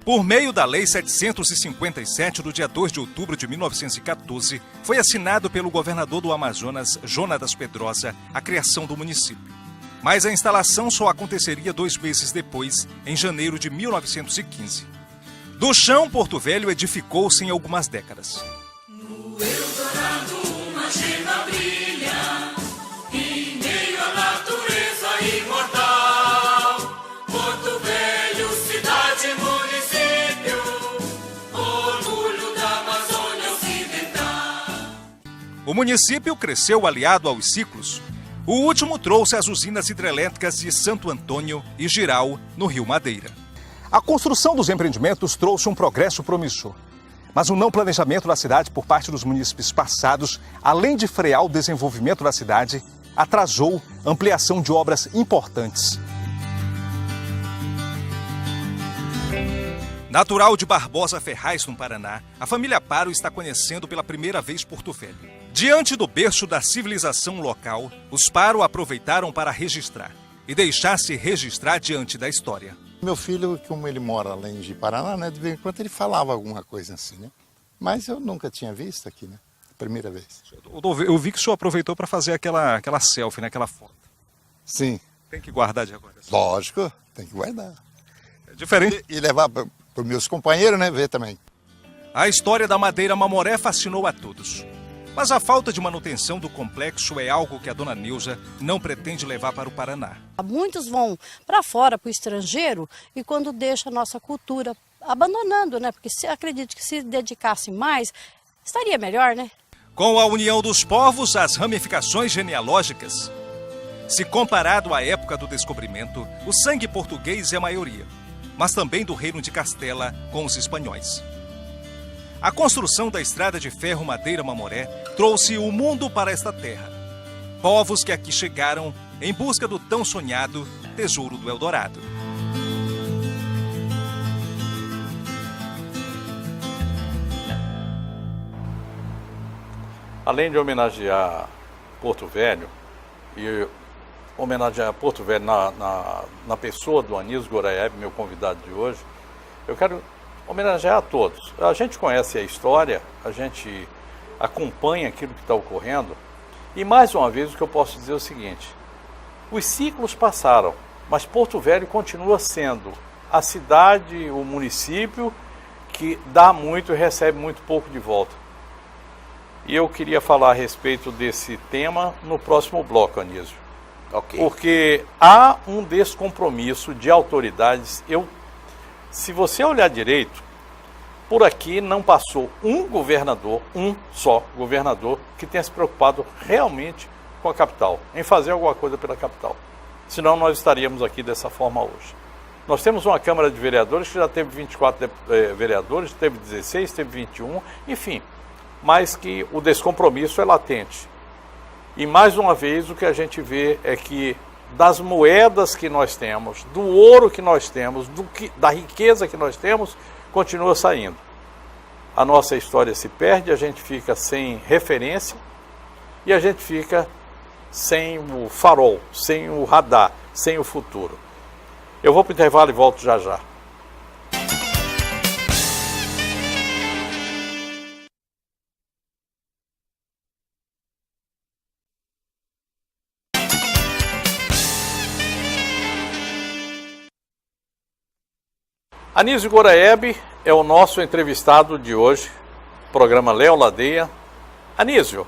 Por meio da Lei 757, do dia 2 de outubro de 1914, foi assinado pelo governador do Amazonas, Jonatas Pedrosa, a criação do município. Mas a instalação só aconteceria 2 meses depois, em janeiro de 1915. Do chão, Porto Velho edificou-se em algumas décadas. No Eldorado, uma gema brilha, em meio à natureza imortal. Porto Velho, cidade município, orgulho da Amazônia Ocidental. O município cresceu aliado aos ciclos. O último trouxe as usinas hidrelétricas de Santo Antônio e Jirau, no Rio Madeira. A construção dos empreendimentos trouxe um progresso promissor. Mas o não planejamento da cidade por parte dos munícipes passados, além de frear o desenvolvimento da cidade, atrasou a ampliação de obras importantes. Natural de Barbosa Ferraz, no Paraná, a família Paro está conhecendo pela primeira vez Porto Velho. Diante do berço da civilização local, os Paro aproveitaram para registrar e deixar-se registrar diante da história. Meu filho, como ele mora além de Paraná, né, de vez em quando ele falava alguma coisa assim, né? Mas eu nunca tinha visto aqui, né? Primeira vez. Eu vi que o senhor aproveitou para fazer aquela selfie, né? Aquela foto. Sim. Tem que guardar de agora. Lógico, tem que guardar. É diferente. E levar para os meus companheiros, né? Ver também. A história da Madeira-Mamoré fascinou a todos. Mas a falta de manutenção do complexo é algo que a dona Neuza não pretende levar para o Paraná. Muitos vão para fora, para o estrangeiro, e quando deixa a nossa cultura abandonando, né? Porque acredito que se dedicasse mais, estaria melhor, né? Com a união dos povos, as ramificações genealógicas. Se comparado à época do descobrimento, o sangue português é a maioria, mas também do reino de Castela com os espanhóis. A construção da estrada de ferro Madeira-Mamoré trouxe o mundo para esta terra. Povos que aqui chegaram em busca do tão sonhado tesouro do Eldorado. Além de homenagear Porto Velho, e homenagear Porto Velho na pessoa do Anísio Goraieb, meu convidado de hoje, eu quero homenagear a todos. A gente conhece a história, a gente acompanha aquilo que está ocorrendo, e mais uma vez o que eu posso dizer é o seguinte: os ciclos passaram, mas Porto Velho continua sendo a cidade, o município que dá muito e recebe muito pouco de volta. E eu queria falar a respeito desse tema no próximo bloco, Anísio. Ok. Porque há um descompromisso de autoridades. Se você olhar direito, por aqui não passou um governador, um só governador, que tenha se preocupado realmente com a capital, em fazer alguma coisa pela capital. Senão nós estaríamos aqui dessa forma hoje. Nós temos uma Câmara de Vereadores que já teve 24 vereadores, teve 16, teve 21, enfim, mas que o descompromisso é latente. E mais uma vez o que a gente vê é que das moedas que nós temos, do ouro que nós temos, da riqueza que nós temos, continua saindo. A nossa história se perde, a gente fica sem referência e a gente fica sem o farol, sem o radar, sem o futuro. Eu vou para o intervalo e volto já já. Anísio Goraieb é o nosso entrevistado de hoje, programa Léo Ladeia. Anísio,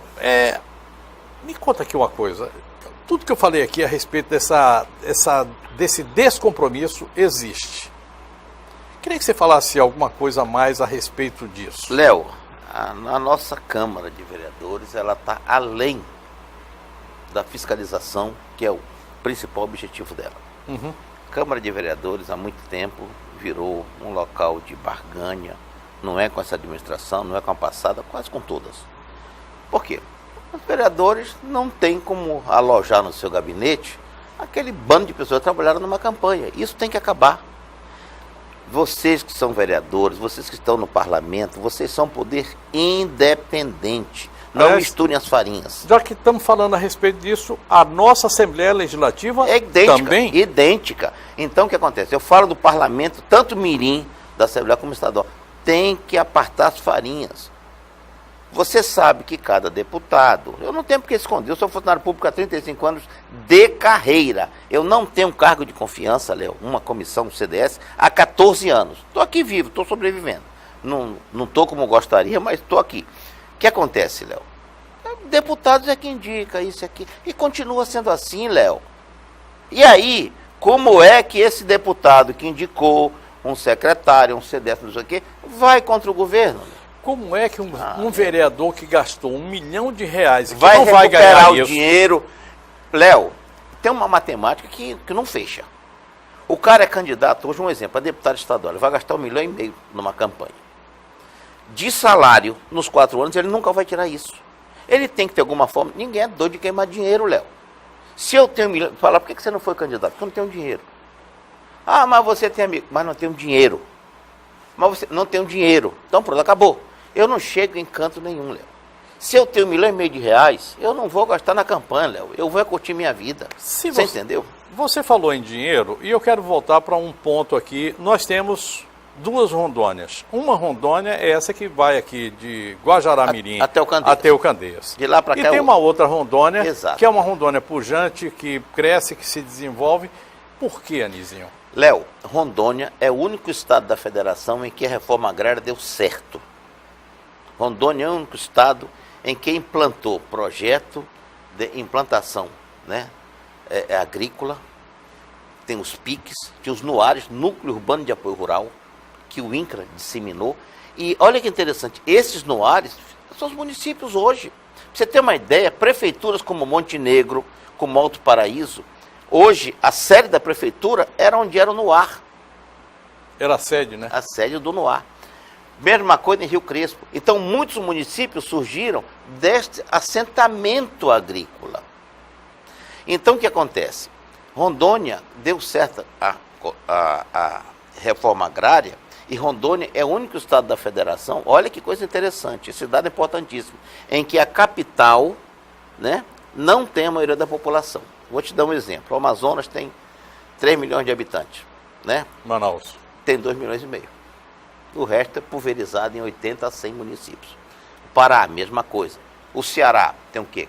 me conta aqui uma coisa. Tudo que eu falei aqui a respeito desse descompromisso existe. Queria que você falasse alguma coisa a mais a respeito disso. Léo, a nossa Câmara de Vereadores, ela está além da fiscalização, que é o principal objetivo dela. Uhum. Câmara de Vereadores, há muito tempo, virou um local de barganha, não é com essa administração, não é com a passada, quase com todas. Por quê? Os vereadores não têm como alojar no seu gabinete aquele bando de pessoas que trabalharam numa campanha. Isso tem que acabar. Vocês que são vereadores, vocês que estão no parlamento, vocês são um poder independente. Não misturem as farinhas. Já que estamos falando a respeito disso, a nossa Assembleia Legislativa é idêntica, também? Idêntica. Então o que acontece? Eu falo do parlamento, tanto mirim da Assembleia como estadual, tem que apartar as farinhas. Você sabe que cada deputado, eu não tenho porque esconder, eu sou funcionário público há 35 anos de carreira. Eu não tenho cargo de confiança, Léo, uma comissão do CDS há 14 anos. Estou aqui vivo, estou sobrevivendo. Não estou como gostaria, mas estou aqui. O que acontece, Léo? Deputados é que indica isso aqui. E continua sendo assim, Léo. E aí, como é que esse deputado que indicou um secretário, um CDF, não sei o quê, vai contra o governo? Como é que um vereador que gastou R$1 milhão que vai não vai ganhar o dinheiro? Léo, tem uma matemática que não fecha. O cara é candidato, hoje um exemplo, a deputado estadual, ele vai gastar R$1,5 milhão numa campanha. De salário, nos 4 anos, ele nunca vai tirar isso. Ele tem que ter alguma forma. Ninguém é doido de queimar dinheiro, Léo. Se eu tenho R$1 milhão, fala, por que você não foi candidato? Porque eu não tenho dinheiro. Ah, mas você tem amigo. Mas não tenho dinheiro. Mas você não tem dinheiro. Então pronto, acabou. Eu não chego em canto nenhum, Léo. Se eu tenho R$1,5 milhão, eu não vou gastar na campanha, Léo. Eu vou curtir minha vida. Você entendeu? Você falou em dinheiro e eu quero voltar para um ponto aqui. Nós temos 2 Rondônias. Uma Rondônia é essa que vai aqui de Guajará-Mirim até o Candeias. De lá para cá. E tem uma outra Rondônia, exato, que é uma Rondônia pujante, que cresce, que se desenvolve. Por que, Anizinho? Léo, Rondônia é o único estado da federação em que a reforma agrária deu certo. Rondônia é o único estado em que implantou projeto de implantação, né, agrícola, tem os PICs, tem os NUARES, Núcleo Urbano de Apoio Rural, que o INCRA disseminou. E olha que interessante, esses NUARES são os municípios hoje. Pra você ter uma ideia, prefeituras como Montenegro, como Alto Paraíso, hoje a sede da prefeitura era onde era o Noir. Era a sede, né? A sede do Noir. Mesma coisa em Rio Crespo. Então, muitos municípios surgiram deste assentamento agrícola. Então, o que acontece? Rondônia deu certo a reforma agrária, e Rondônia é o único estado da federação, olha que coisa interessante, esse dado é importantíssimo, em que a capital, né, não tem a maioria da população. Vou te dar um exemplo. O Amazonas tem 3 milhões de habitantes, né? Manaus tem 2,5 milhões. O resto é pulverizado em 80 a 100 municípios. O Pará, mesma coisa. O Ceará tem o quê?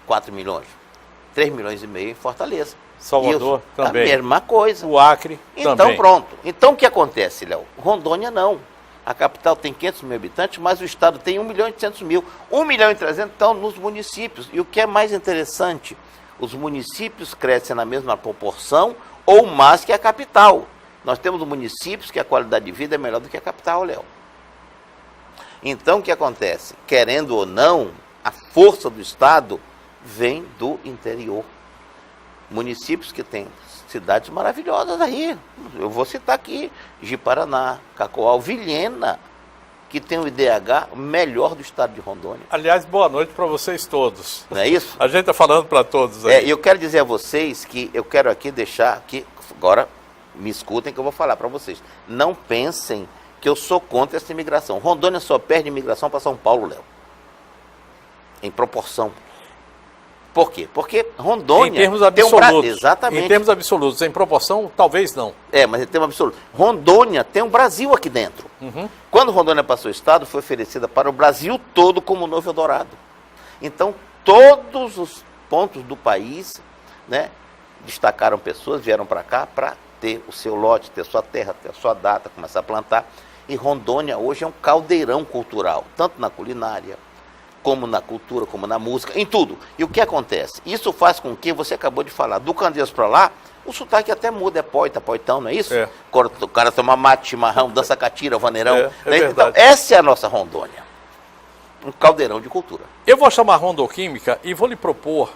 4 milhões. 3,5 milhões em Fortaleza. Salvador também. A mesma coisa. O Acre então, também. Pronto. Então, o que acontece, Léo? Rondônia não. A capital tem 500 mil habitantes, mas o estado tem 1 milhão e 800 mil. 1 milhão e 300 estão nos municípios. E o que é mais interessante, os municípios crescem na mesma proporção ou mais que a capital. Nós temos municípios que a qualidade de vida é melhor do que a capital, Léo. Então, o que acontece? Querendo ou não, a força do estado vem do interior. Municípios que têm cidades maravilhosas aí. Eu vou citar aqui, Ji-Paraná, Cacoal, Vilhena, que tem o IDH melhor do estado de Rondônia. Aliás, boa noite para vocês todos. Não é isso? A gente está falando para todos aí. Eu quero dizer a vocês que eu quero aqui deixar que agora me escutem que eu vou falar para vocês. Não pensem que eu sou contra essa imigração. Rondônia só perde imigração para São Paulo, Léo. Em proporção. Por quê? Porque Rondônia... Em termos absolutos. Exatamente. Em termos absolutos. Em proporção, talvez não. Mas em termos absolutos. Rondônia tem um Brasil aqui dentro. Uhum. Quando Rondônia passou o estado, foi oferecida para o Brasil todo como Novo Eldorado. Então, todos os pontos do país, né, destacaram pessoas, vieram para cá para ter o seu lote, ter sua terra, ter a sua data, começar a plantar. E Rondônia hoje é um caldeirão cultural, tanto na culinária, como na cultura, como na música, em tudo. E o que acontece? Isso faz com que, você acabou de falar, do Candeias para lá, o sotaque até muda, é poita, poitão, não é isso? É. O cara toma mate, chimarrão, dança catira, vaneirão. É então, essa é a nossa Rondônia. Um caldeirão de cultura. Eu vou chamar a Rondoquímica e vou lhe propor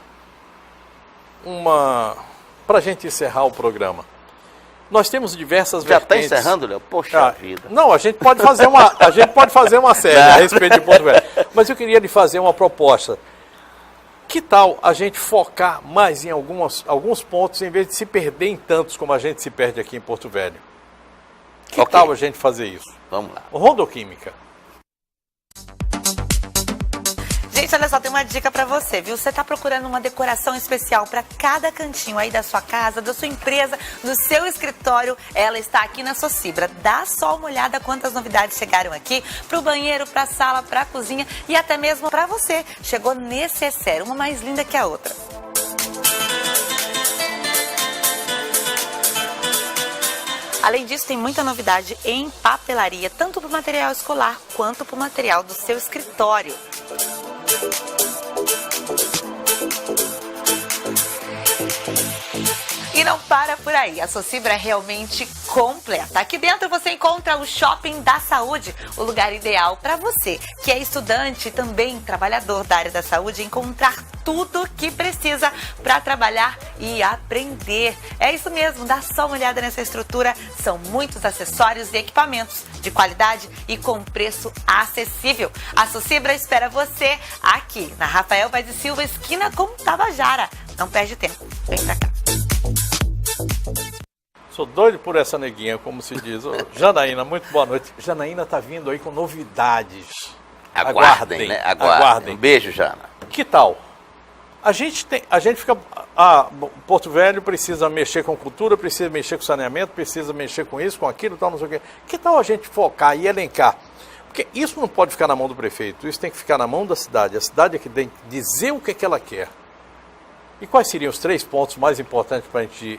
para a gente encerrar o programa. Nós temos diversas vertentes. Já está encerrando, Léo? Poxa vida. Não, a gente pode fazer uma série a respeito de Porto Velho. Mas eu queria lhe fazer uma proposta. Que tal a gente focar mais em alguns pontos, em vez de se perder em tantos como a gente se perde aqui em Porto Velho? Que tal a gente fazer isso? Vamos lá. Rondoquímica. Gente, olha só, tem uma dica pra você, viu? Você tá procurando uma decoração especial pra cada cantinho aí da sua casa, da sua empresa, do seu escritório, ela está aqui na Socibra. Dá só uma olhada quantas novidades chegaram aqui pro banheiro, pra sala, pra cozinha e até mesmo pra você. Chegou necessário, uma mais linda que a outra. Além disso, tem muita novidade em papelaria, tanto para o material escolar quanto para o material do seu escritório. E não para por aí, a Socibra é realmente completa. Aqui dentro você encontra o Shopping da Saúde, o lugar ideal para você, que é estudante e também trabalhador da área da saúde, encontrar tudo que precisa para trabalhar e aprender. É isso mesmo, dá só uma olhada nessa estrutura, são muitos acessórios e equipamentos de qualidade e com preço acessível. A Socibra espera você aqui na Rafael Vaz e Silva, esquina com Tabajara. Não perde tempo, vem pra cá. Sou doido por essa neguinha, como se diz. Ô, Janaína, muito boa noite. Janaína está vindo aí com novidades. Aguardem, né? Aguardem. Um beijo, Jana. Que tal? A gente fica... Porto Velho precisa mexer com cultura, precisa mexer com saneamento, precisa mexer com isso, com aquilo, tal, não sei o quê. Que tal a gente focar e elencar? Porque isso não pode ficar na mão do prefeito, isso tem que ficar na mão da cidade. A cidade é que tem que dizer o que é que ela quer. E quais seriam os 3 pontos mais importantes para a gente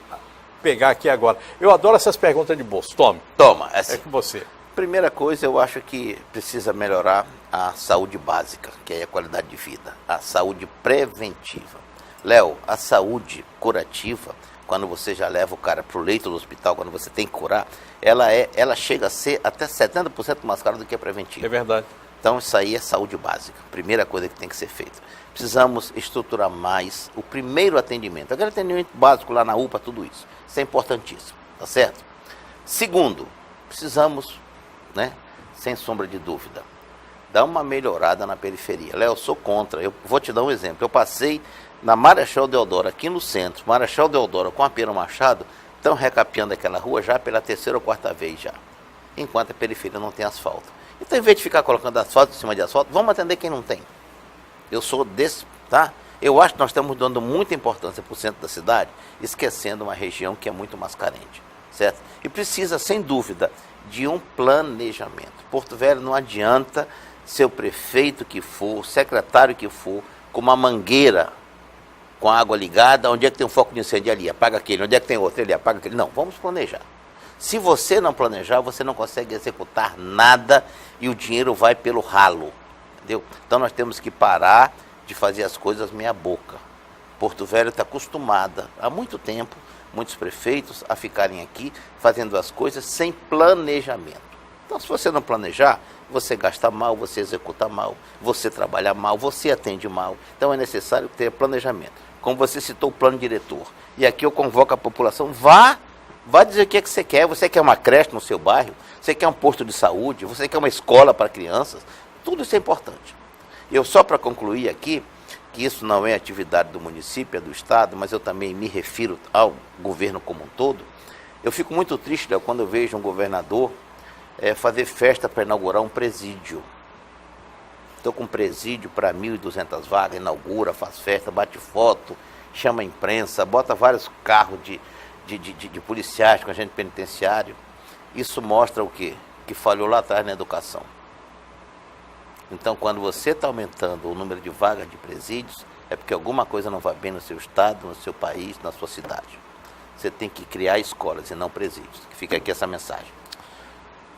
pegar aqui agora? Eu adoro essas perguntas de bolso. Toma. Assim, é com você. Primeira coisa, eu acho que precisa melhorar a saúde básica, que é a qualidade de vida. A saúde preventiva. Léo, a saúde curativa, quando você já leva o cara para o leito do hospital, quando você tem que curar, ela chega a ser até 70% mais cara do que a preventiva. É verdade. Então isso aí é saúde básica, primeira coisa que tem que ser feita. Precisamos estruturar mais o primeiro atendimento. Aquele atendimento básico lá na UPA, tudo isso. Isso é importantíssimo, tá certo? Segundo, precisamos, né, sem sombra de dúvida, dar uma melhorada na periferia. Léo, eu sou contra. Eu vou te dar um exemplo. Eu passei na Marechal Deodoro, aqui no centro, Marechal Deodoro com a Pedro Machado, estão recapeando aquela rua já pela 3ª ou 4ª vez já, enquanto a periferia não tem asfalto. Então, em vez de ficar colocando asfalto em cima de asfalto, vamos atender quem não tem. Eu sou desse, tá? Eu acho que nós estamos dando muita importância para o centro da cidade, esquecendo uma região que é muito mais carente, certo? E precisa, sem dúvida, de um planejamento. Porto Velho não adianta ser o prefeito que for, o secretário que for, com uma mangueira com a água ligada, onde é que tem um foco de incêndio ali, apaga aquele, onde é que tem outro ali, apaga aquele. Não, vamos planejar. Se você não planejar, você não consegue executar nada e o dinheiro vai pelo ralo, entendeu? Então nós temos que parar de fazer as coisas meia boca. Porto Velho está acostumada há muito tempo, muitos prefeitos, a ficarem aqui fazendo as coisas sem planejamento. Então, se você não planejar, você gasta mal, você executa mal, você trabalha mal, você atende mal. Então é necessário ter planejamento. Como você citou o plano diretor. E aqui eu convoco a população, vá dizer o que é que você quer. Você quer uma creche no seu bairro? Você quer um posto de saúde? Você quer uma escola para crianças? Tudo isso é importante. Eu só para concluir aqui, que isso não é atividade do município, é do Estado, mas eu também me refiro ao governo como um todo. Eu fico muito triste, Léo, quando eu vejo um governador fazer festa para inaugurar um presídio. Estou com um presídio para 1.200 vagas, inaugura, faz festa, bate foto, chama a imprensa, bota vários carros de policiais com agente penitenciário. Isso mostra o quê? Que falhou lá atrás na educação. Então, quando você está aumentando o número de vagas de presídios, é porque alguma coisa não vai bem no seu estado, no seu país, na sua cidade. Você tem que criar escolas e não presídios. Fica aqui essa mensagem.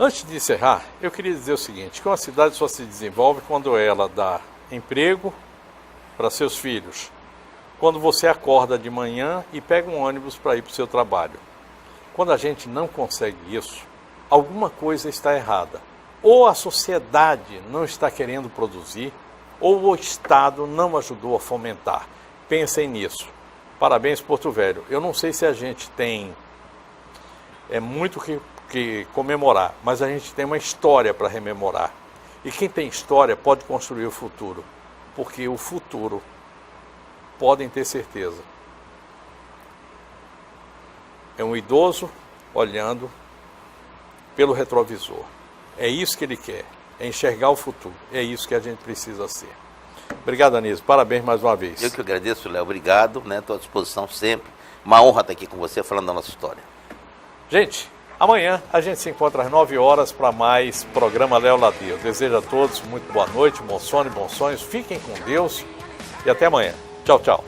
Antes de encerrar, eu queria dizer o seguinte, que uma cidade só se desenvolve quando ela dá emprego para seus filhos, quando você acorda de manhã e pega um ônibus para ir para o seu trabalho. Quando a gente não consegue isso, alguma coisa está errada. Ou a sociedade não está querendo produzir, ou o Estado não ajudou a fomentar. Pensem nisso. Parabéns, Porto Velho. Eu não sei se a gente tem muito que comemorar, mas a gente tem uma história para rememorar. E quem tem história pode construir o futuro, porque o futuro, podem ter certeza, é um idoso olhando pelo retrovisor. É isso que ele quer, é enxergar o futuro. É isso que a gente precisa ser. Obrigado, Anísio. Parabéns mais uma vez. Eu que agradeço, Léo. Obrigado, né? Estou à disposição sempre. Uma honra estar aqui com você falando da nossa história. Gente, amanhã a gente se encontra às 9 horas para mais programa Léo Ladril. Desejo a todos muito boa noite, bom sono e bons sonhos. Fiquem com Deus e até amanhã. Tchau, tchau.